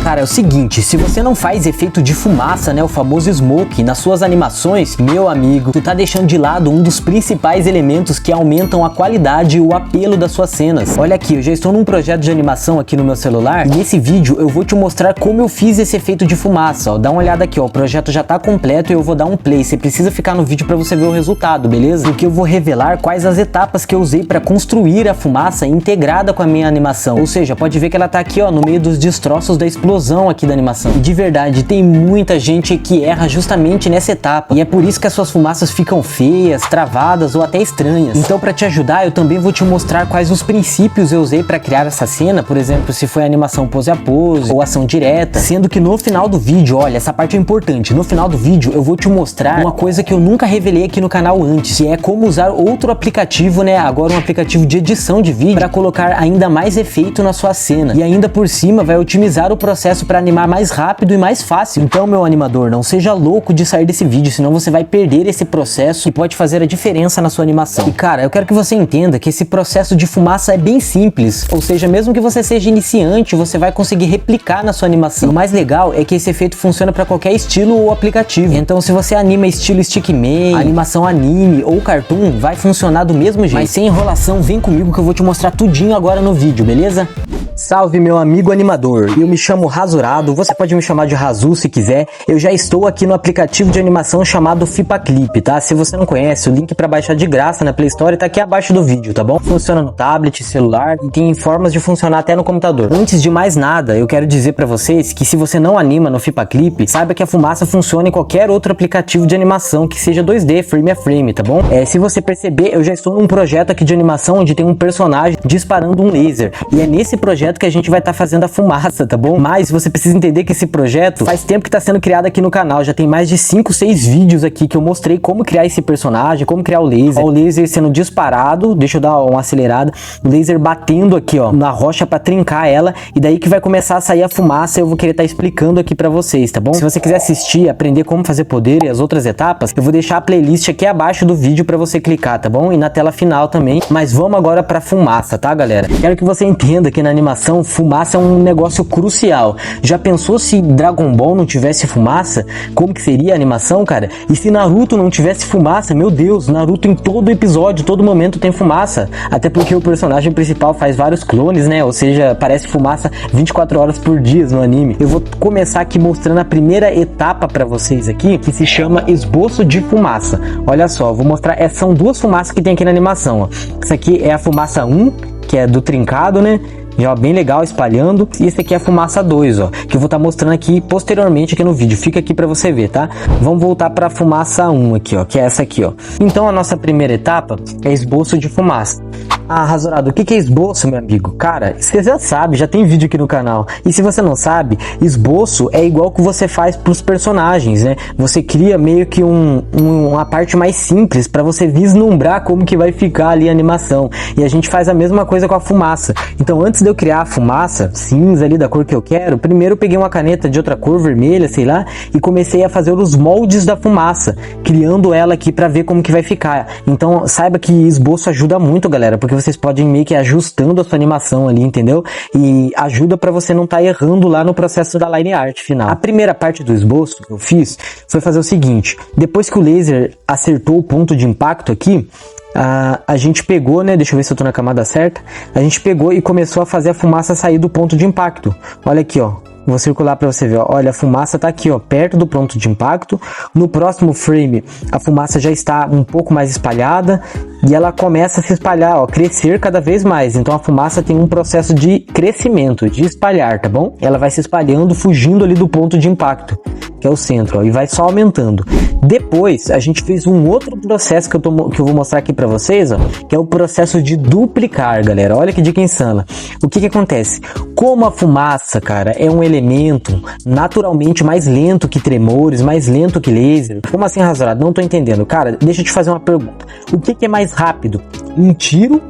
Cara, é o seguinte, se você não faz efeito de fumaça, né, o famoso smoke, nas suas animações, meu amigo, tu tá deixando de lado um dos principais elementos que aumentam a qualidade e o apelo das suas cenas. Olha aqui, eu já estou num projeto de animação aqui no meu celular e nesse vídeo eu vou te mostrar como eu fiz esse efeito de fumaça, ó. Dá uma olhada aqui, ó, o projeto já tá completo e eu vou dar um play. Você precisa ficar no vídeo pra você ver o resultado, beleza? Porque eu vou revelar quais as etapas que eu usei pra construir a fumaça integrada com a minha animação. Ou seja, pode ver que ela tá aqui, ó, no meio dos destroços da explosão aqui da animação. E de verdade, tem muita gente que erra justamente nessa etapa. E é por isso que as suas fumaças ficam feias, travadas ou até estranhas. Então, pra te ajudar, eu também vou te mostrar quais os princípios eu usei pra criar essa cena. Por exemplo, se foi animação pose a pose ou ação direta. Sendo que no final do vídeo, olha, essa parte é importante. No final do vídeo, eu vou te mostrar uma coisa que eu nunca revelei aqui no canal antes, que é como usar outro aplicativo, né? Agora um aplicativo de edição de vídeo pra colocar ainda mais efeito na sua cena. E ainda por cima, vai otimizar o processo para animar mais rápido e mais fácil. Então, meu animador, não seja louco de sair desse vídeo, senão você vai perder esse processo que pode fazer a diferença na sua animação. E cara, eu quero que você entenda que esse processo de fumaça é bem simples, ou seja, mesmo que você seja iniciante, você vai conseguir replicar na sua animação. E o mais legal é que esse efeito funciona para qualquer estilo ou aplicativo. Então, se você anima estilo stickman, animação anime ou cartoon, vai funcionar do mesmo jeito. Mas sem enrolação, vem comigo que eu vou te mostrar tudinho agora no vídeo, beleza? Salve, meu amigo animador, eu me chamo Rasurado, você pode me chamar de Razu se quiser. Eu já estou aqui no aplicativo de animação chamado FipaClip, tá? Se você não conhece, o link para baixar de graça na Play Store tá aqui abaixo do vídeo, tá bom? Funciona no tablet, celular e tem formas de funcionar até no computador. Antes de mais nada, eu quero dizer para vocês que se você não anima no FipaClip, saiba que a fumaça funciona em qualquer outro aplicativo de animação que seja 2D, frame a frame, tá bom? Se você perceber, eu já estou num projeto aqui de animação onde tem um personagem disparando um laser e é nesse projeto que a gente vai estar fazendo a fumaça, tá bom? Mas você precisa entender que esse projeto faz tempo que está sendo criado aqui no canal, já tem mais de 5, 6 vídeos aqui que eu mostrei como criar esse personagem, como criar o laser. Ó, o laser sendo disparado, deixa eu dar uma acelerada, o laser batendo aqui, ó, na rocha para trincar ela e daí que vai começar a sair a fumaça. Eu vou querer estar explicando aqui para vocês, tá bom? Se você quiser assistir, aprender como fazer poder e as outras etapas, eu vou deixar a playlist aqui abaixo do vídeo para você clicar, tá bom? E na tela final também. Mas vamos agora para fumaça, tá, galera? Quero que você entenda que na animação fumaça é um negócio crucial. Já pensou se Dragon Ball não tivesse fumaça? Como que seria a animação, cara? E se Naruto não tivesse fumaça? Meu Deus, Naruto em todo episódio, todo momento tem fumaça. Até porque o personagem principal faz vários clones, né? Ou seja, parece fumaça 24 horas por dia no anime. Eu vou começar aqui mostrando a primeira etapa pra vocês aqui, que se chama esboço de fumaça. Olha só, vou mostrar, são duas fumaças que tem aqui na animação, ó. Essa aqui é a fumaça 1, que é do trincado, né? Já bem legal, espalhando. E esse aqui é a fumaça 2, ó, que eu vou estar mostrando aqui posteriormente aqui no vídeo. Fica aqui para você ver, tá? Vamos voltar para a fumaça 1 aqui, ó, que é essa aqui, ó. Então a nossa primeira etapa é esboço de fumaça. Ah, Rasurado, o que é esboço, meu amigo? Cara, você já sabe, já tem vídeo aqui no canal. E se você não sabe, esboço é igual que você faz pros personagens, né? Você cria meio que uma parte mais simples para você vislumbrar como que vai ficar ali a animação. E a gente faz a mesma coisa com a fumaça. Então, antes de eu criar a fumaça cinza ali da cor que eu quero, primeiro eu peguei uma caneta de outra cor, vermelha, sei lá, e comecei a fazer os moldes da fumaça, criando ela aqui para ver como que vai ficar. Então, saiba que esboço ajuda muito, galera, porque vocês podem meio que ir ajustando a sua animação ali, entendeu? E ajuda para você não estar errando lá no processo da line art final. A primeira parte do esboço que eu fiz foi fazer o seguinte: depois que o laser acertou o ponto de impacto aqui, a gente pegou, né? Deixa eu ver se eu tô na camada certa. A gente pegou e começou a fazer a fumaça sair do ponto de impacto. Olha aqui, ó. Vou circular para você ver, ó. Olha, a fumaça tá aqui, ó, perto do ponto de impacto. No próximo frame, a fumaça já está um pouco mais espalhada e ela começa a se espalhar, ó, crescer cada vez mais. Então a fumaça tem um processo de crescimento, de espalhar, tá bom? Ela vai se espalhando, fugindo ali do ponto de impacto, que é o centro, ó, e vai só aumentando. Depois, a gente fez um outro processo que eu vou mostrar aqui para vocês, ó, que é o processo de duplicar, galera. Olha que dica insana. O que acontece? Como a fumaça, cara, é um elemento naturalmente mais lento que tremores, mais lento que laser. Como assim, Rasurado? Não tô entendendo. Cara, deixa eu te fazer uma pergunta. O que é mais rápido? Um tiro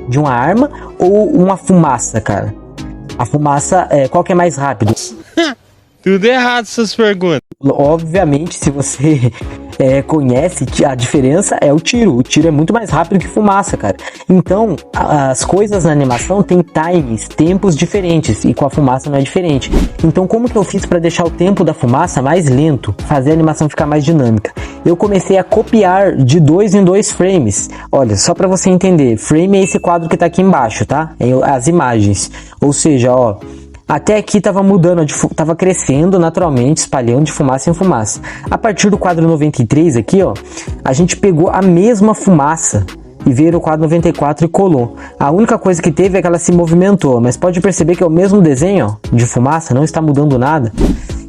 de uma arma ou uma fumaça, cara? A fumaça, qual que é mais rápido? Tudo errado essas perguntas. Obviamente, se você conhece que a diferença é o tiro. O tiro é muito mais rápido que fumaça, cara. Então, as coisas na animação têm tempos diferentes, e com a fumaça não é diferente. Então, como que eu fiz para deixar o tempo da fumaça mais lento, fazer a animação ficar mais dinâmica? Eu comecei a copiar de 2 em 2 frames. Olha, só para você entender, frame é esse quadro que tá aqui embaixo, tá? É as imagens. Ou seja, ó, até aqui tava mudando, tava crescendo naturalmente, espalhando de fumaça em fumaça. A partir do quadro 93 aqui, ó, a gente pegou a mesma fumaça e veio no quadro 94 e colou. A única coisa que teve é que ela se movimentou, mas pode perceber que é o mesmo desenho, ó, de fumaça, não está mudando nada.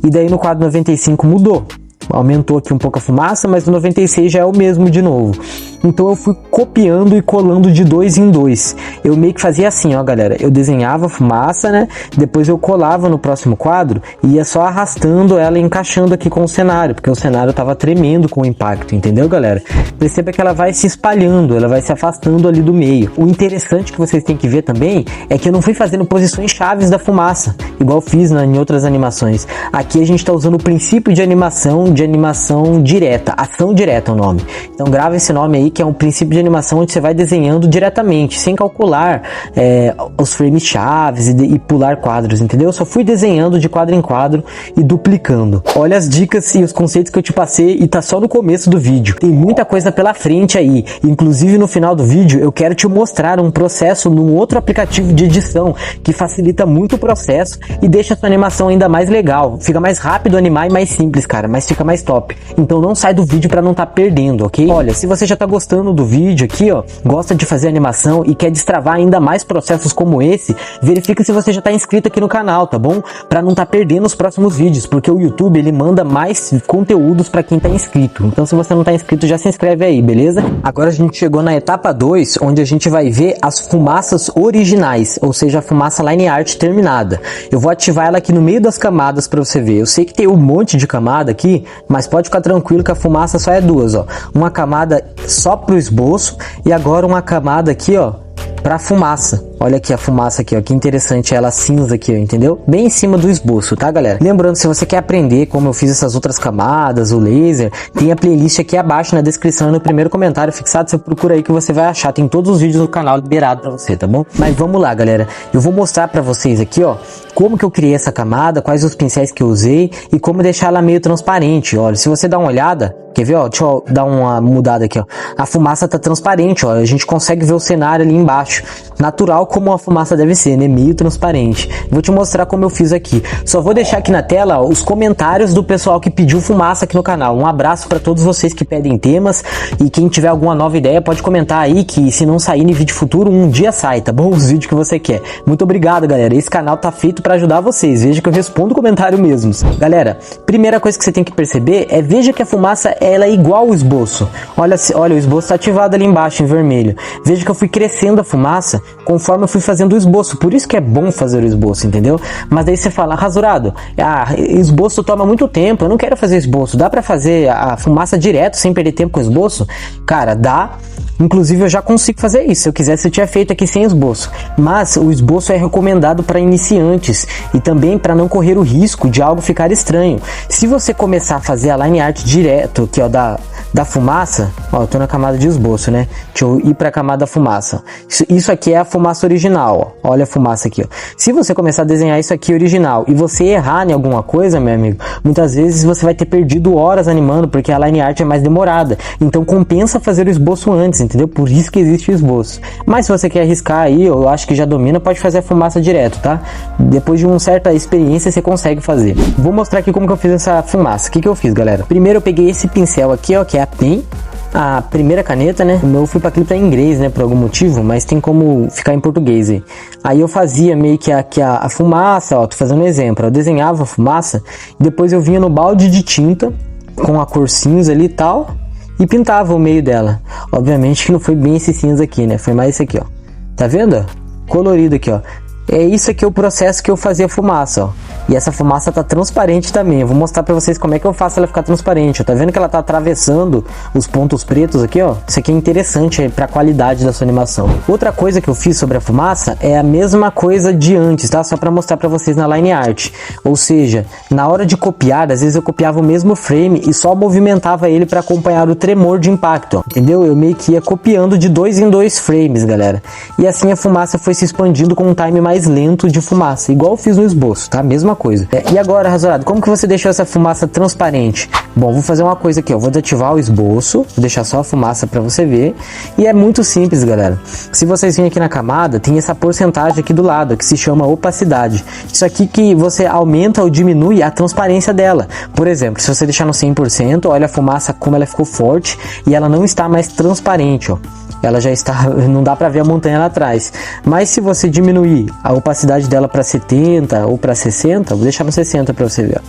E daí no quadro 95 mudou. Aumentou aqui um pouco a fumaça, mas no 96 já é o mesmo de novo. Então eu fui copiando e colando de 2 em 2. Eu meio que fazia assim, ó, galera. Eu desenhava a fumaça, né? Depois eu colava no próximo quadro e ia só arrastando ela e encaixando aqui com o cenário, porque o cenário tava tremendo com o impacto, entendeu, galera? Perceba que ela vai se espalhando, ela vai se afastando ali do meio. O interessante que vocês têm que ver também é que eu não fui fazendo posições chaves da fumaça, igual fiz em outras animações. Aqui a gente tá usando o princípio de animação direta, ação direta é o nome. Então grava esse nome aí, que é um princípio de animação onde você vai desenhando diretamente, sem calcular os frames chaves e pular quadros, entendeu? Eu só fui desenhando de quadro em quadro e duplicando. Olha as dicas e os conceitos que eu te passei e tá só no começo do vídeo. Tem muita coisa pela frente aí. Inclusive no final do vídeo eu quero te mostrar um processo num outro aplicativo de edição que facilita muito o processo e deixa a sua animação ainda mais legal. Fica mais rápido animar e mais simples, cara, mas fica mais top. Então não sai do vídeo para não tá perdendo, ok? Olha, se você já tá gostando do vídeo aqui, ó, gosta de fazer animação e quer destravar ainda mais processos como esse, verifica se você já tá inscrito aqui no canal, tá bom? Para não tá perdendo os próximos vídeos, porque o YouTube ele manda mais conteúdos para quem tá inscrito. Então se você não tá inscrito, já se inscreve aí, beleza? Agora a gente chegou na etapa 2, onde a gente vai ver as fumaças originais, ou seja, a fumaça line art terminada. Eu vou ativar ela aqui no meio das camadas para você ver. Eu sei que tem um monte de camada aqui, mas pode ficar tranquilo que a fumaça só é duas, ó. Uma camada só pro esboço e agora uma camada aqui, ó, pra fumaça. Olha aqui a fumaça aqui, ó, que interessante, ela cinza aqui, ó, entendeu? Bem em cima do esboço, tá, galera? Lembrando, se você quer aprender como eu fiz essas outras camadas, o laser, tem a playlist aqui abaixo na descrição e no primeiro comentário fixado, você procura aí que você vai achar, tem todos os vídeos do canal liberado pra você, tá bom? Mas vamos lá, galera, eu vou mostrar pra vocês aqui, ó, como que eu criei essa camada, quais os pincéis que eu usei e como deixar ela meio transparente. Olha, se você dar uma olhada, quer ver, ó, deixa eu dar uma mudada aqui, ó, a fumaça tá transparente, ó, a gente consegue ver o cenário ali embaixo, natural como a fumaça deve ser, né? Meio transparente. Vou te mostrar como eu fiz aqui. Só vou deixar aqui na tela, ó, os comentários do pessoal que pediu fumaça aqui no canal. Um abraço para todos vocês que pedem temas e quem tiver alguma nova ideia pode comentar aí que se não sair em vídeo futuro, um dia sai, tá bom? Os vídeos que você quer. Muito obrigado, galera. Esse canal tá feito para ajudar vocês. Veja que eu respondo comentário mesmo. Galera, primeira coisa que você tem que perceber é veja que a fumaça ela é igual ao esboço. Olha, o esboço tá ativado ali embaixo em vermelho. Veja que eu fui crescendo a fumaça conforme eu fui fazendo o esboço, por isso que é bom fazer o esboço, entendeu? Mas daí você fala, Rasurado, esboço toma muito tempo, eu não quero fazer esboço, dá pra fazer a fumaça direto sem perder tempo com o esboço? Cara, dá, inclusive eu já consigo fazer isso, se eu quisesse eu tinha feito aqui sem esboço, mas o esboço é recomendado para iniciantes e também para não correr o risco de algo ficar estranho. Se você começar a fazer a line art direto, aqui ó, da fumaça, ó, eu tô na camada de esboço, né? Deixa eu ir pra camada da fumaça. Isso aqui é a fumaça original, ó. Olha a fumaça aqui, ó. Se você começar a desenhar isso aqui original e você errar em alguma coisa, meu amigo, muitas vezes você vai ter perdido horas animando, porque a line art é mais demorada. Então compensa fazer o esboço antes, entendeu? Por isso que existe o esboço. Mas se você quer arriscar aí, eu acho que já domina, pode fazer a fumaça direto, tá? Depois de uma certa experiência você consegue fazer. Vou mostrar aqui como que eu fiz essa fumaça. O que que eu fiz, galera? Primeiro eu peguei esse pincel aqui, ó, que é a PEN, a primeira caneta, né? Eu fui pra clipe em inglês, né? Por algum motivo, mas tem como ficar em português aí. Aí eu fazia meio que a fumaça, ó, tô fazendo um exemplo. Eu desenhava a fumaça, depois eu vinha no balde de tinta com a cor cinza ali e tal, e pintava o meio dela. Obviamente que não foi bem esse cinza aqui, né? Foi mais esse aqui, ó. Tá vendo? Colorido aqui, ó. É isso aqui é o processo que eu fazia fumaça, ó. E essa fumaça tá transparente também. Eu vou mostrar pra vocês como é que eu faço ela ficar transparente, ó. Tá vendo que ela tá atravessando os pontos pretos aqui, ó? Isso aqui é interessante pra qualidade da sua animação. Outra coisa que eu fiz sobre a fumaça é a mesma coisa de antes, tá? Só pra mostrar pra vocês na line art. Ou seja, na hora de copiar, às vezes eu copiava o mesmo frame e só movimentava ele pra acompanhar o tremor de impacto, ó. Entendeu? Eu meio que ia copiando de 2 em 2 frames, galera. E assim a fumaça foi se expandindo com um time mais lento de fumaça, igual eu fiz no esboço, tá? Mesma coisa. E agora, Rasurado, como que você deixou essa fumaça transparente? Bom, vou fazer uma coisa aqui, ó. Vou desativar o esboço, vou deixar só a fumaça pra você ver. E é muito simples, galera. Se vocês virem aqui na camada, tem essa porcentagem aqui do lado, que se chama opacidade. Isso aqui que você aumenta ou diminui a transparência dela. Por exemplo, se você deixar no 100%, olha a fumaça como ela ficou forte e ela não está mais transparente, ó. Ela já está, não dá pra ver a montanha lá atrás. Mas se você diminuir a opacidade dela para 70 ou para 60, vou deixar no 60 para você ver.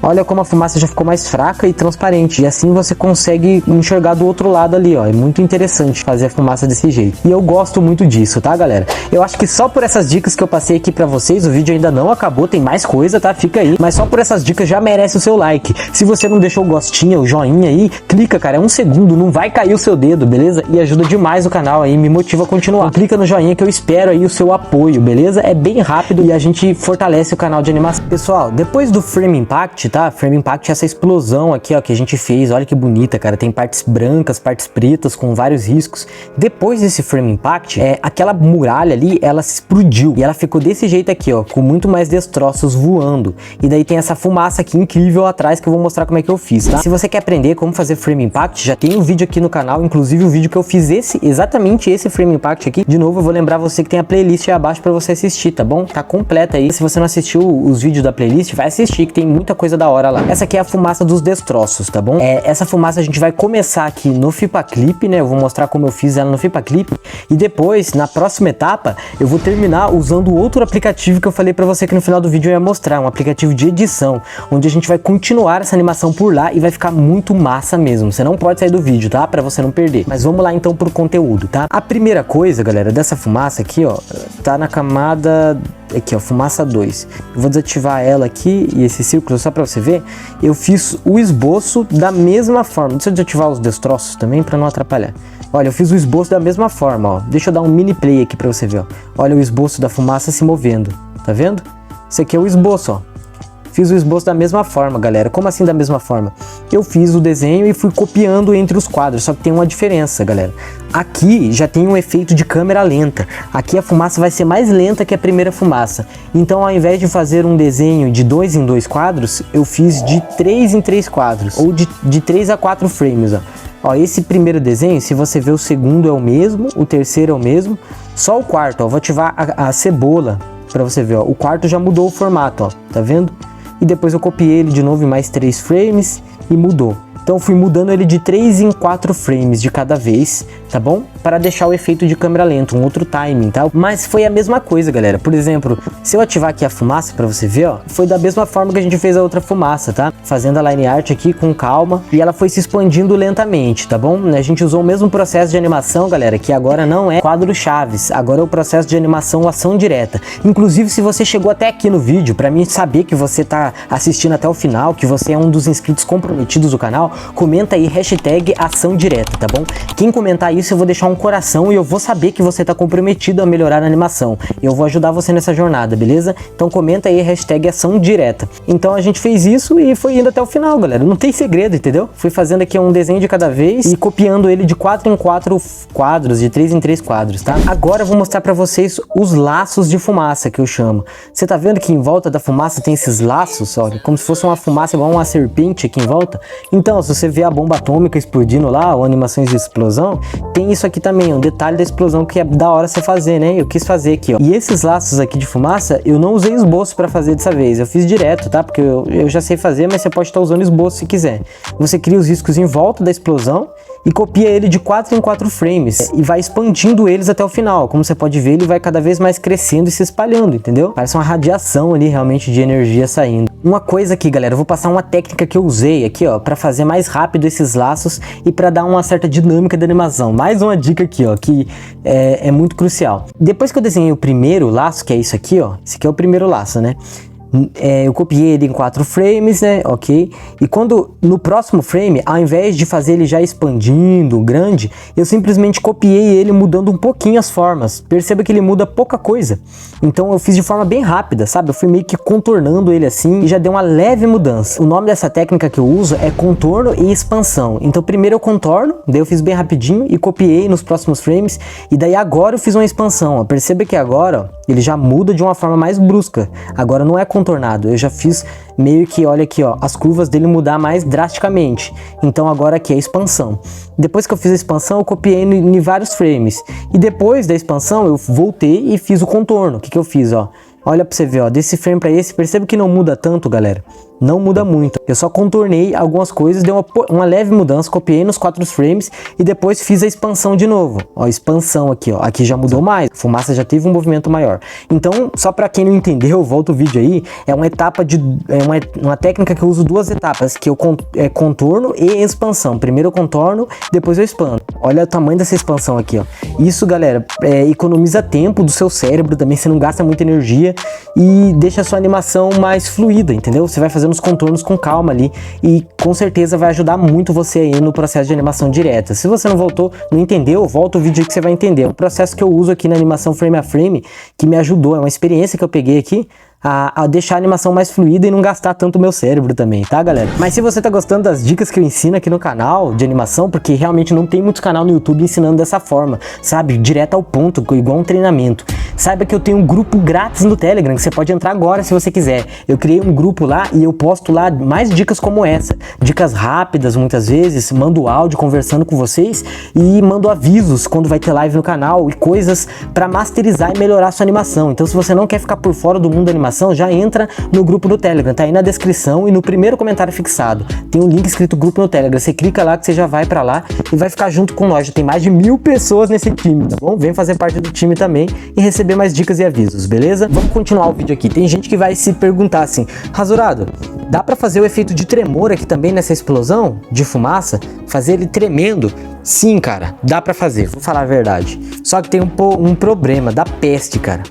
Olha como a fumaça já ficou mais fraca e transparente. E assim você consegue enxergar do outro lado ali, ó. É muito interessante fazer a fumaça desse jeito. E eu gosto muito disso, tá, galera? Eu acho que só por essas dicas que eu passei aqui pra vocês, o vídeo ainda não acabou, tem mais coisa, tá? Fica aí. Mas só por essas dicas já merece o seu like. Se você não deixou o gostinho, o joinha aí, clica, cara. É 1 segundo, não vai cair o seu dedo, beleza? E ajuda demais o canal aí, me motiva a continuar. Então, clica no joinha que eu espero aí o seu apoio, beleza? É bem rápido e a gente fortalece o canal de animação. Pessoal, depois do Frame Impact, tá? Frame Impact é essa explosão aqui, ó, que a gente fez. Olha que bonita, cara. Tem partes brancas, partes pretas com vários riscos. Depois desse Frame Impact, aquela muralha ali, ela se explodiu e ela ficou desse jeito aqui, ó, com muito mais destroços voando. E daí tem essa fumaça aqui incrível atrás que eu vou mostrar como é que eu fiz, tá? Se você quer aprender como fazer Frame Impact, já tem um vídeo aqui no canal, inclusive o vídeo que eu fiz exatamente esse Frame Impact aqui. De novo, eu vou lembrar você que tem a playlist aí abaixo pra você assistir, tá bom? Tá completa aí. Se você não assistiu os vídeos da playlist, vai assistir que tem muita coisa da hora lá. Essa aqui é a fumaça dos destroços, tá bom? Essa fumaça a gente vai começar aqui no FlipaClip, né? Eu vou mostrar como eu fiz ela no FlipaClip. E depois, na próxima etapa, eu vou terminar usando outro aplicativo que eu falei pra você que no final do vídeo eu ia mostrar. Um aplicativo de edição, onde a gente vai continuar essa animação por lá e vai ficar muito massa mesmo. Você não pode sair do vídeo, tá? Pra você não perder. Mas vamos lá então pro conteúdo, tá? A primeira coisa, galera, dessa fumaça aqui, ó, tá na camada aqui, ó, fumaça 2. Eu vou desativar ela aqui e esse círculo só pra você ver. Eu fiz o esboço da mesma forma. Deixa eu desativar os destroços também pra não atrapalhar. Olha, eu fiz o esboço da mesma forma, ó. Deixa eu dar um mini play aqui pra você ver, ó. Olha o esboço da fumaça se movendo, tá vendo? Isso aqui é o esboço, ó. Fiz o esboço da mesma forma, galera. Como assim da mesma forma? Eu fiz o desenho e fui copiando entre os quadros, só que tem uma diferença, galera. Aqui já tem um efeito de câmera lenta. Aqui a fumaça vai ser mais lenta que a primeira fumaça. Então, ao invés de fazer um desenho de 2 em 2 quadros, eu fiz de 3 em 3 quadros, ou de 3 a 4 frames, ó. Ó, esse primeiro desenho, se você ver, o segundo é o mesmo, o terceiro é o mesmo, só o quarto, ó, vou ativar a cebola pra você ver, ó. O quarto já mudou o formato, ó, tá vendo? E depois eu copiei ele de novo em mais 3 frames e mudou. Então eu fui mudando ele de 3 em 4 frames de cada vez, tá bom? Para deixar o efeito de câmera lenta, um outro timing, tá? Mas foi a mesma coisa, galera. Por exemplo, se eu ativar aqui a fumaça para você ver, ó, foi da mesma forma que a gente fez a outra fumaça, tá? Fazendo a line art aqui com calma e ela foi se expandindo lentamente, tá bom? A gente usou o mesmo processo de animação, galera, que agora não é quadros chaves, agora é o processo de animação ação direta. Inclusive, se você chegou até aqui no vídeo, para mim saber que você tá assistindo até o final, que você é um dos inscritos comprometidos do canal, comenta aí hashtag ação direta, tá bom? Quem comentar isso eu vou deixar um coração e eu vou saber que você tá comprometido a melhorar a animação. Eu vou ajudar você nessa jornada, beleza? Então comenta aí hashtag ação direta. Então a gente fez isso e foi indo até o final, galera. Não tem segredo, entendeu? Fui fazendo aqui um desenho de cada vez e copiando ele de 4 em 4 quadros, de 3 em 3 quadros, tá? Agora eu vou mostrar pra vocês os laços de fumaça que eu chamo. Você tá vendo que em volta da fumaça tem esses laços, ó, como se fosse uma fumaça igual uma serpente aqui em volta? Então, se você vê a bomba atômica explodindo lá, ou animações de explosão, tem isso aqui também, um detalhe da explosão que é da hora você fazer, né? Eu quis fazer aqui, ó. E esses laços aqui de fumaça, eu não usei esboço pra fazer dessa vez, eu fiz direto, tá? Porque eu já sei fazer, mas você pode estar usando esboço se quiser. Você cria os riscos em volta da explosão e copia ele de 4 em 4 frames e vai expandindo eles até o final. Como você pode ver, ele vai cada vez mais crescendo e se espalhando, entendeu? Parece uma radiação ali realmente de energia saindo. Uma coisa aqui, galera, eu vou passar uma técnica que eu usei aqui, ó, pra fazer mais rápido esses laços e pra dar uma certa dinâmica da animação. Mais uma dica aqui, ó, que é muito crucial. Depois que eu desenhei o primeiro laço, que é isso aqui, ó, esse aqui é o primeiro laço, né? Eu copiei ele em 4 frames, né, ok? E quando no próximo frame, ao invés de fazer ele já expandindo, grande, eu simplesmente copiei ele mudando um pouquinho as formas. Perceba que ele muda pouca coisa. Então eu fiz de forma bem rápida, sabe? Eu fui meio que contornando ele assim e já deu uma leve mudança. O nome dessa técnica que eu uso é contorno e expansão. Então primeiro eu contorno, daí eu fiz bem rapidinho e copiei nos próximos frames. E daí agora eu fiz uma expansão, ó. Perceba que agora, ó, ele já muda de uma forma mais brusca. Agora não é contornado, eu já fiz meio que, olha aqui, ó, as curvas dele mudar mais drasticamente. Então agora aqui é a expansão. Depois que eu fiz a expansão, eu copiei em vários frames. E depois da expansão, eu voltei e fiz o contorno. O que eu fiz, ó? Olha pra você ver, ó, desse frame pra esse, perceba que não muda tanto, galera. Não muda muito. Eu só contornei algumas coisas, dei uma leve mudança, copiei nos 4 frames e depois fiz a expansão de novo. Ó, expansão aqui, ó. Aqui já mudou mais. A fumaça já teve um movimento maior. Então, só pra quem não entendeu, volta o vídeo aí. É uma etapa de... uma técnica que eu uso 2 etapas, que eu contorno e expansão. Primeiro eu contorno, depois eu expando. Olha o tamanho dessa expansão aqui, ó. Isso, galera, economiza tempo do seu cérebro também, você não gasta muita energia e deixa a sua animação mais fluida, entendeu? Você vai fazendo os contornos com calma ali e com certeza vai ajudar muito você aí no processo de animação direta. Se você não entendeu, volta o vídeo aí que você vai entender. O processo que eu uso aqui na animação frame a frame, que me ajudou, é uma experiência que eu peguei aqui, a deixar a animação mais fluida e não gastar tanto o meu cérebro também, tá, galera? Mas se você tá gostando das dicas que eu ensino aqui no canal de animação, porque realmente não tem muito canal no YouTube ensinando dessa forma, sabe? Direto ao ponto, igual um treinamento. Saiba que eu tenho um grupo grátis no Telegram, que você pode entrar agora se você quiser. Eu criei um grupo lá e eu posto lá mais dicas como essa. Dicas rápidas, muitas vezes, mando áudio conversando com vocês e mando avisos quando vai ter live no canal e coisas pra masterizar e melhorar a sua animação. Então se você não quer ficar por fora do mundo da animação, já entra no grupo do Telegram, tá aí na descrição e no primeiro comentário fixado. Tem um link escrito grupo no Telegram, você clica lá que você já vai pra lá e vai ficar junto com nós. Já tem mais de 1000 pessoas nesse time, tá bom? Vem fazer parte do time também e receber mais dicas e avisos, beleza? Vamos continuar o vídeo aqui. Tem gente que vai se perguntar assim, Rasurado, dá pra fazer o efeito de tremor aqui também nessa explosão de fumaça? Fazer ele tremendo? Sim, cara, dá pra fazer, vou falar a verdade. Só que tem um problema da peste, cara.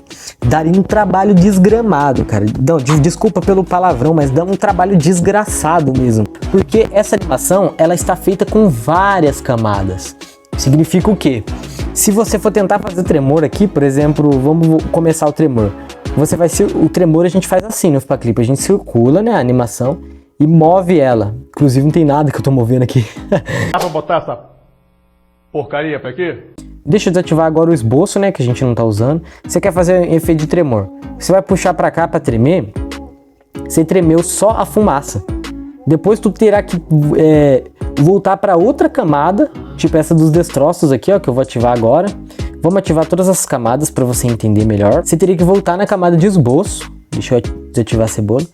Daria um trabalho desgramado, cara. Não, desculpa pelo palavrão, mas dá um trabalho desgraçado mesmo. Porque essa animação, ela está feita com várias camadas. Significa o quê? Se você for tentar fazer tremor aqui, por exemplo, vamos começar o tremor. O tremor a gente faz assim no Fipaclip, a gente circula, né, a animação e move ela. Inclusive não tem nada que eu tô movendo aqui. Dá pra botar essa porcaria pra aqui? Deixa eu desativar agora o esboço, né, que a gente não tá usando. Você quer fazer efeito de tremor. Você vai puxar pra cá pra tremer. Você tremeu só a fumaça. Depois tu terá que voltar pra outra camada, tipo essa dos destroços aqui, ó, que eu vou ativar agora. Vamos ativar todas as camadas pra você entender melhor. Você teria que voltar na camada de esboço. Deixa eu desativar a cebola.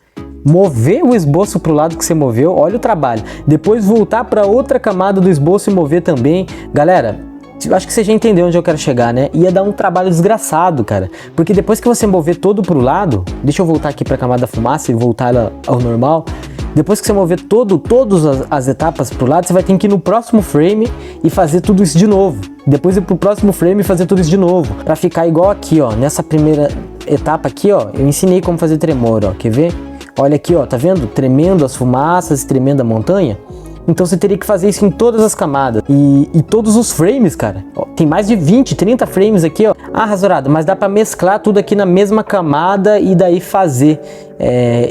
Mover o esboço pro lado que você moveu, olha o trabalho. Depois voltar pra outra camada do esboço e mover também. Galera, eu acho que você já entendeu onde eu quero chegar, né? Ia dar um trabalho desgraçado, cara. Porque depois que você mover todo pro lado... Deixa eu voltar aqui pra camada da fumaça e voltar ela ao normal. Depois que você mover todas as etapas pro lado, você vai ter que ir no próximo frame e fazer tudo isso de novo. Depois ir pro próximo frame e fazer tudo isso de novo. Pra ficar igual aqui, ó. Nessa primeira etapa aqui, ó. Eu ensinei como fazer tremor, ó. Quer ver? Olha aqui, ó. Tá vendo? Tremendo as fumaças, tremendo a montanha. Então você teria que fazer isso em todas as camadas e todos os frames, cara. Ó, tem mais de 20, 30 frames aqui, ó. Ah, Rasurado, mas dá pra mesclar tudo aqui na mesma camada e daí fazer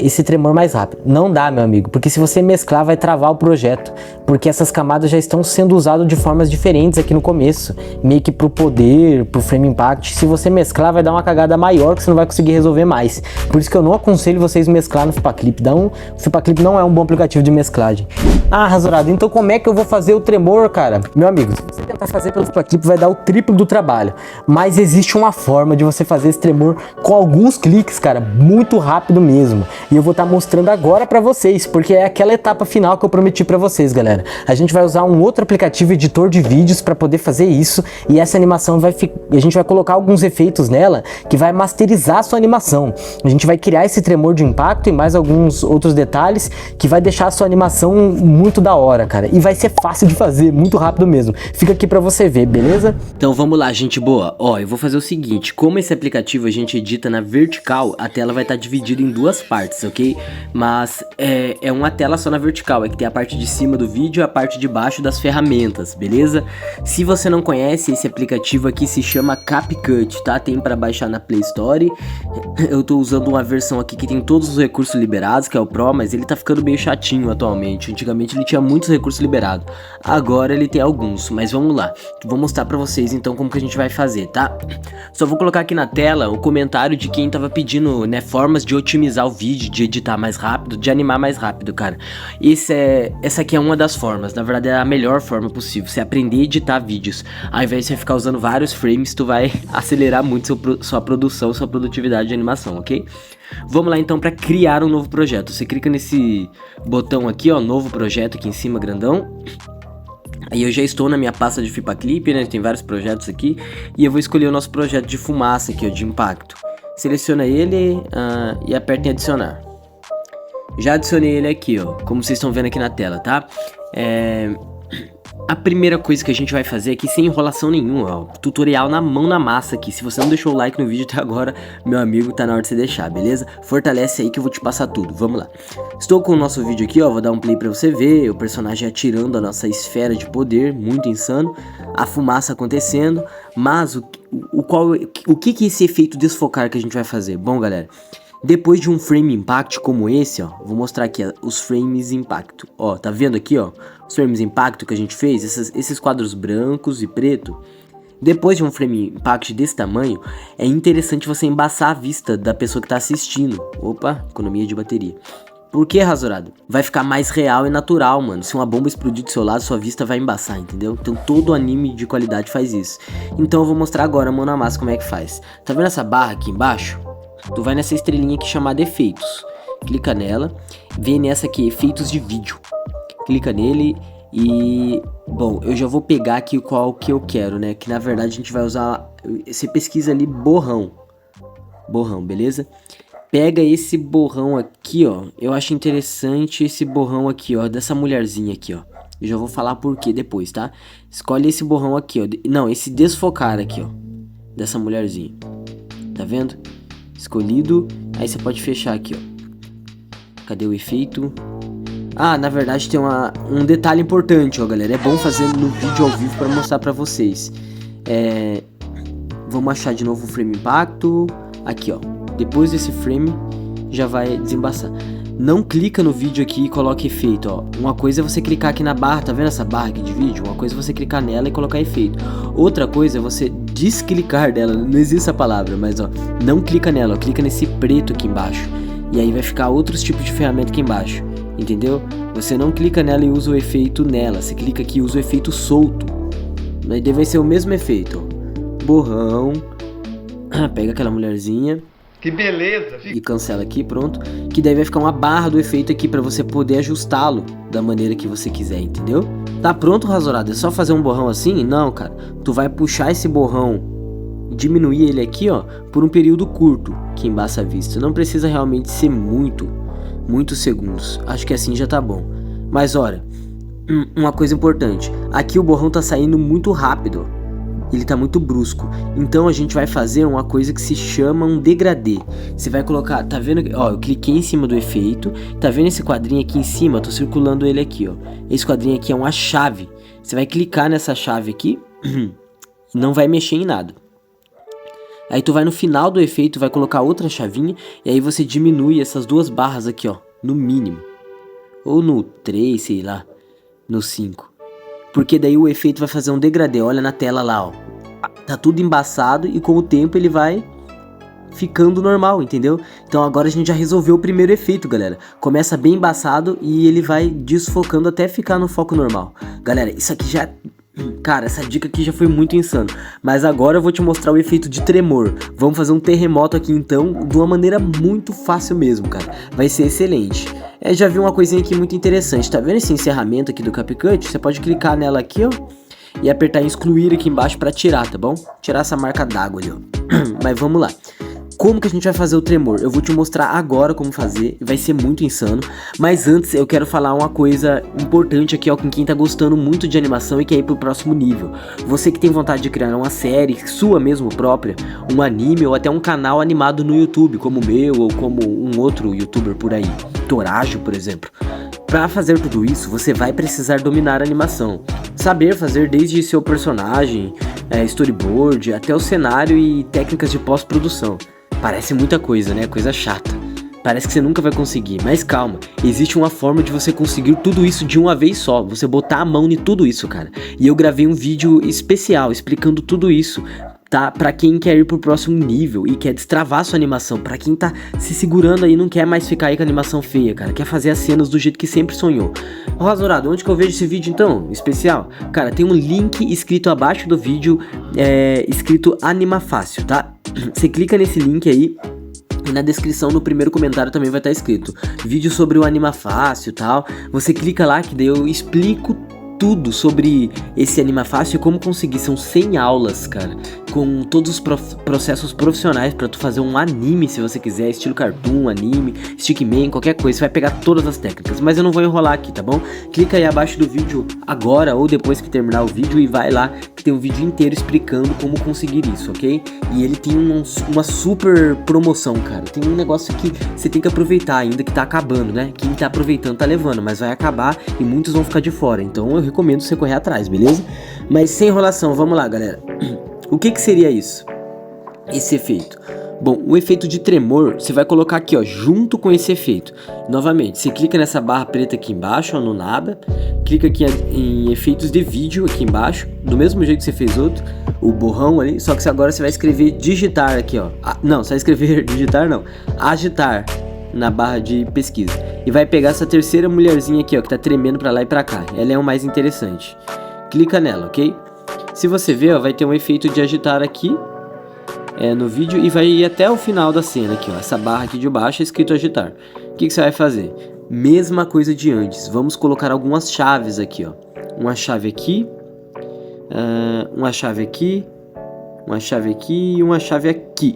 esse tremor mais rápido. Não dá, meu amigo, porque se você mesclar vai travar o projeto, porque essas camadas já estão sendo usadas de formas diferentes aqui no começo, meio que pro poder, pro frame impact. Se você mesclar vai dar uma cagada maior que você não vai conseguir resolver mais. Por isso que eu não aconselho vocês mesclar no Fipaclip. O Fipaclip não é um bom aplicativo de mesclagem. Ah, Rasurado, então como é que eu vou fazer o tremor, cara? Meu amigo, se você tentar tentar fazer pelo FipaClip vai dar o triplo do trabalho. Mas existe uma forma de você fazer esse tremor com alguns cliques, cara, muito rápido mesmo. E eu vou estar mostrando agora pra vocês, porque é aquela etapa final que eu prometi pra vocês, galera. A gente vai usar um outro aplicativo editor de vídeos pra poder fazer isso, e essa animação a gente vai colocar alguns efeitos nela que vai masterizar a sua animação. A gente vai criar esse tremor de impacto e mais alguns outros detalhes que vai deixar a sua animação muito da hora, cara. E vai ser fácil de fazer, muito rápido mesmo. Fica aqui pra você ver, beleza? Então vamos lá, gente boa. Ó, eu vou fazer o seguinte, como esse aplicativo a gente edita na vertical, a tela vai estar dividida em duas partes, ok? Mas é uma tela só na vertical, é que tem a parte de cima do vídeo e a parte de baixo das ferramentas, beleza? Se você não conhece, esse aplicativo aqui se chama CapCut, tá? Tem pra baixar na Play Store. Eu tô usando uma versão aqui que tem todos os recursos liberados, que é o Pro, mas ele tá ficando meio chatinho atualmente. Antigamente ele tinha muitos recursos liberados, agora ele tem alguns, mas vamos lá. Vou mostrar pra vocês então como que a gente vai fazer, tá? Só vou colocar aqui na tela o comentário de quem tava pedindo, né, formas de otimizar o vídeo, de editar mais rápido, de animar mais rápido, cara. Essa aqui é uma das formas, na verdade é a melhor forma possível, você aprender a editar vídeos. Ao invés de você ficar usando vários frames, tu vai acelerar muito sua produção, sua produtividade de animação, ok? Vamos lá então para criar um novo projeto. Você clica nesse botão aqui, ó, novo projeto aqui em cima, grandão. Aí eu já estou na minha pasta de FipaClip, né, tem vários projetos aqui. E eu vou escolher o nosso projeto de fumaça aqui, ó, de impacto. Seleciona ele e aperta em adicionar. Já adicionei ele aqui, ó, como vocês estão vendo aqui na tela, tá? A primeira coisa que a gente vai fazer aqui, sem enrolação nenhuma, ó, tutorial na mão na massa aqui. Se você não deixou o like no vídeo até agora, meu amigo, tá na hora de você deixar, beleza? Fortalece aí que eu vou te passar tudo, vamos lá. Estou com o nosso vídeo aqui, ó, vou dar um play pra você ver, o personagem atirando a nossa esfera de poder, muito insano, a fumaça acontecendo, mas o que é esse efeito desfocar que a gente vai fazer? Bom, galera, depois de um frame impact como esse, ó, vou mostrar aqui os frames impacto, ó, tá vendo aqui, ó, os frames impacto que a gente fez, esses quadros brancos e preto. Depois de um frame impact desse tamanho, é interessante você embaçar a vista da pessoa que tá assistindo. Opa, economia de bateria. Por que, rasurado? Vai ficar mais real e natural, mano. Se uma bomba explodir do seu lado, sua vista vai embaçar, entendeu? Então todo anime de qualidade faz isso. Então eu vou mostrar agora, mão na massa, como é que faz. Tá vendo essa barra aqui embaixo? Tu vai nessa estrelinha aqui chamada efeitos, clica nela, vem nessa aqui, efeitos de vídeo, clica nele e, bom, eu já vou pegar aqui qual que eu quero, né, que na verdade a gente vai usar, você pesquisa ali borrão, beleza? Pega esse borrão aqui, ó, eu acho interessante esse borrão aqui, ó, dessa mulherzinha aqui, ó, eu já vou falar por que depois, tá? Escolhe esse borrão aqui, ó, não, esse desfocar aqui, ó, dessa mulherzinha, tá vendo? Escolhido, aí você pode fechar aqui, ó. Cadê o efeito? Ah, na verdade tem um detalhe importante, ó, galera. É bom fazer no vídeo ao vivo para mostrar para vocês. Vamos achar de novo o frame impacto. Aqui, ó. Depois desse frame já vai desembaçar. Não clica no vídeo aqui e coloca efeito, ó. Uma coisa é você clicar aqui na barra, tá vendo essa barra aqui de vídeo? Uma coisa é você clicar nela e colocar efeito. Outra coisa é você desclicar dela, não existe essa palavra, mas ó, não clica nela, ó, clica nesse preto aqui embaixo. E aí vai ficar outros tipos de ferramenta aqui embaixo, entendeu? Você não clica nela e usa o efeito nela, você clica aqui e usa o efeito solto. Daí vai ser o mesmo efeito, ó. Borrão, pega aquela mulherzinha. Que beleza! E cancela aqui, pronto. Que daí vai ficar uma barra do efeito aqui pra você poder ajustá-lo da maneira que você quiser, entendeu? Tá pronto, rasurado? É só fazer um borrão assim? Não, cara. Tu vai puxar esse borrão e diminuir ele aqui, ó, por um período curto, que embaça a vista. Não precisa realmente ser muitos segundos. Acho que assim já tá bom. Mas olha, uma coisa importante. Aqui o borrão tá saindo muito rápido, ó. Ele tá muito brusco, então a gente vai fazer uma coisa que se chama um degradê. Você vai colocar, tá vendo, ó, eu cliquei em cima do efeito, tá vendo esse quadrinho aqui em cima, eu tô circulando ele aqui, ó. Esse quadrinho aqui é uma chave, você vai clicar nessa chave aqui, não vai mexer em nada. Aí tu vai no final do efeito, vai colocar outra chavinha, e aí você diminui essas duas barras aqui, ó, no mínimo. Ou no 3, sei lá, no 5. Porque daí o efeito vai fazer um degradê, olha na tela lá, ó. Tá tudo embaçado e com o tempo ele vai ficando normal, entendeu? Então agora a gente já resolveu o primeiro efeito, galera. Começa bem embaçado e ele vai desfocando até ficar no foco normal. Galera, isso aqui já Cara, essa dica aqui já foi muito insano. Mas agora eu vou te mostrar o efeito de tremor. Vamos fazer um terremoto aqui então, de uma maneira muito fácil mesmo, cara. Vai ser excelente. Já vi uma coisinha aqui muito interessante. Tá vendo esse encerramento aqui do CapCut? Você pode clicar nela aqui, ó, e apertar em excluir aqui embaixo pra tirar, tá bom? Tirar essa marca d'água ali, ó. Mas vamos lá. Como que a gente vai fazer o tremor? Eu vou te mostrar agora como fazer, vai ser muito insano. Mas antes eu quero falar uma coisa importante aqui, ó, com quem tá gostando muito de animação e quer ir pro próximo nível. Você que tem vontade de criar uma série sua mesmo própria, um anime ou até um canal animado no YouTube, como o meu ou como um outro youtuber por aí, Torajo, por exemplo. Para fazer tudo isso, você vai precisar dominar a animação. Saber fazer desde seu personagem, storyboard, até o cenário e técnicas de pós-produção. Parece muita coisa, né? Coisa chata. Parece que você nunca vai conseguir, mas calma. Existe uma forma de você conseguir tudo isso de uma vez só. Você botar a mão em tudo isso, cara. E eu gravei um vídeo especial explicando tudo isso, tá? Pra quem quer ir pro próximo nível e quer destravar sua animação. Pra quem tá se segurando aí e não quer mais ficar aí com a animação feia, cara. Quer fazer as cenas do jeito que sempre sonhou. Ô, Rasurado, onde que eu vejo esse vídeo então? Especial? Cara, tem um link escrito abaixo do vídeo, escrito Anima Fácil, tá? Você clica nesse link aí. E na descrição, no primeiro comentário também vai estar escrito vídeo sobre o Anima Fácil e tal. Você clica lá que daí eu explico tudo sobre esse Anima Fácil e como conseguir. São 100 aulas, cara, com todos os processos profissionais pra tu fazer um anime, se você quiser, estilo cartoon, anime, stickman, qualquer coisa. Você vai pegar todas as técnicas, mas eu não vou enrolar aqui, tá bom? Clica aí abaixo do vídeo agora ou depois que terminar o vídeo e vai lá que tem um vídeo inteiro explicando como conseguir isso, ok? E ele tem uma super promoção, cara. Tem um negócio que você tem que aproveitar ainda, que tá acabando, né? Quem tá aproveitando tá levando, mas vai acabar e muitos vão ficar de fora. Então eu recomendo você correr atrás, beleza? Mas sem enrolação, vamos lá, galera. O que seria isso? Esse efeito. Bom, o efeito de tremor, você vai colocar aqui, ó, junto com esse efeito. Novamente, você clica nessa barra preta aqui embaixo, ó, no nada. Clica aqui em efeitos de vídeo aqui embaixo, do mesmo jeito que você fez outro, o borrão ali. Só que agora você vai escrever digitar aqui, ó. Não, você vai escrever digitar não, agitar na barra de pesquisa. E vai pegar essa terceira mulherzinha aqui, ó, que tá tremendo pra lá e pra cá. Ela é o mais interessante. Clica nela, ok? Se você ver, ó, vai ter um efeito de agitar aqui no vídeo e vai ir até o final da cena aqui, ó. Essa barra aqui de baixo é escrito agitar. O que você vai fazer? Mesma coisa de antes. Vamos colocar algumas chaves aqui, ó. Uma chave aqui, uma chave aqui, uma chave aqui e uma chave aqui.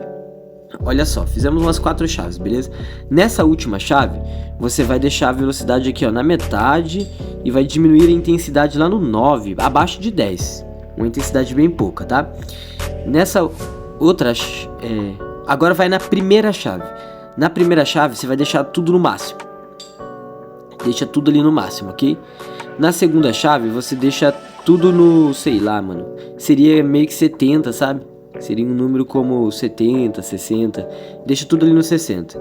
Olha só, fizemos umas 4 chaves, beleza? Nessa última chave, você vai deixar a velocidade aqui, ó, na metade e vai diminuir a intensidade lá no 9, abaixo de 10. Uma intensidade bem pouca, tá? Nessa outra... agora vai na primeira chave. Na primeira chave, você vai deixar tudo no máximo. Deixa tudo ali no máximo, ok? Na segunda chave, você deixa tudo no... sei lá, mano. Seria meio que 70, sabe? Seria um número como 70, 60. Deixa tudo ali no 60.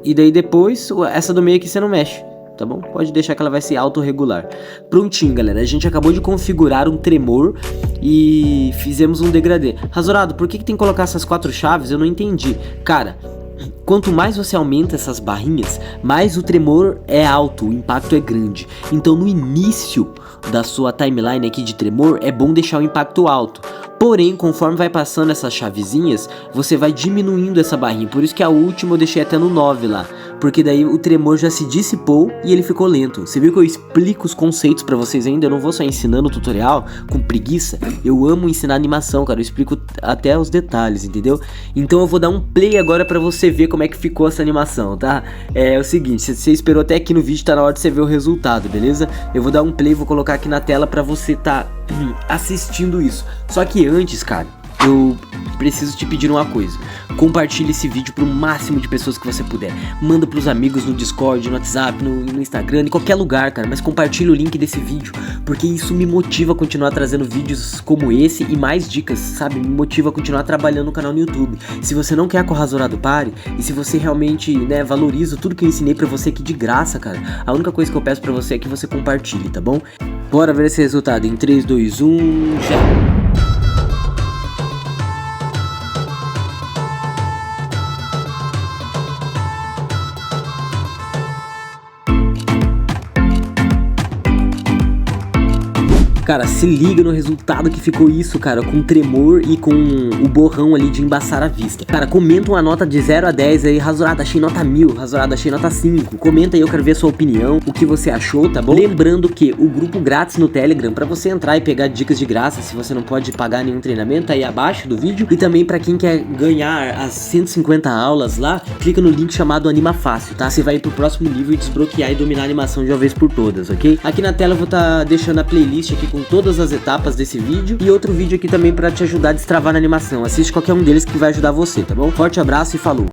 E daí depois, essa do meio aqui você não mexe, tá bom? Pode deixar que ela vai ser autorregular. Prontinho, galera. A gente acabou de configurar um tremor e fizemos um degradê. Rasurado, por que tem que colocar essas 4 chaves? Eu não entendi. Cara, quanto mais você aumenta essas barrinhas, mais o tremor é alto, o impacto é grande. Então no início da sua timeline aqui de tremor, é bom deixar o impacto alto. Porém, conforme vai passando essas chavezinhas, você vai diminuindo essa barrinha. Por isso que a última eu deixei até no 9 lá. Porque daí o tremor já se dissipou e ele ficou lento. Você viu que eu explico os conceitos pra vocês ainda? Eu não vou só ensinando o tutorial com preguiça. Eu amo ensinar animação, cara. Eu explico até os detalhes, entendeu? Então eu vou dar um play agora pra você ver como é que ficou essa animação, tá? É o seguinte, se você esperou até aqui no vídeo, tá na hora de você ver o resultado, beleza? Eu vou dar um play, vou colocar aqui na tela pra você tá assistindo isso. Só que antes, cara, eu preciso te pedir uma coisa. Compartilhe esse vídeo pro máximo de pessoas que você puder. Manda pros amigos no Discord, no WhatsApp, no Instagram, em qualquer lugar, cara. Mas compartilhe o link desse vídeo, porque isso me motiva a continuar trazendo vídeos como esse e mais dicas, sabe? Me motiva a continuar trabalhando no canal no YouTube. Se você não quer que o Rasurado pare, e se você realmente, né, valoriza tudo que eu ensinei pra você aqui de graça, cara, a única coisa que eu peço pra você é que você compartilhe, tá bom? Bora ver esse resultado em 3, 2, 1, já! Cara, se liga no resultado que ficou isso, cara, com tremor e com o borrão ali de embaçar a vista. Cara, comenta uma nota de 0 a 10 aí, Rasurado, achei nota 1000, Rasurado, achei nota 5. Comenta aí, eu quero ver a sua opinião, o que você achou, tá bom? Lembrando que o grupo grátis no Telegram, pra você entrar e pegar dicas de graça, se você não pode pagar nenhum treinamento, tá aí abaixo do vídeo. E também pra quem quer ganhar as 150 aulas lá, clica no link chamado Anima Fácil, tá? Você vai ir pro próximo nível e desbloquear e dominar a animação de uma vez por todas, ok? Aqui na tela eu vou estar deixando a playlist aqui com todas as etapas desse vídeo e outro vídeo aqui também pra te ajudar a destravar na animação. Assiste qualquer um deles que vai ajudar você, tá bom? Forte abraço e falou!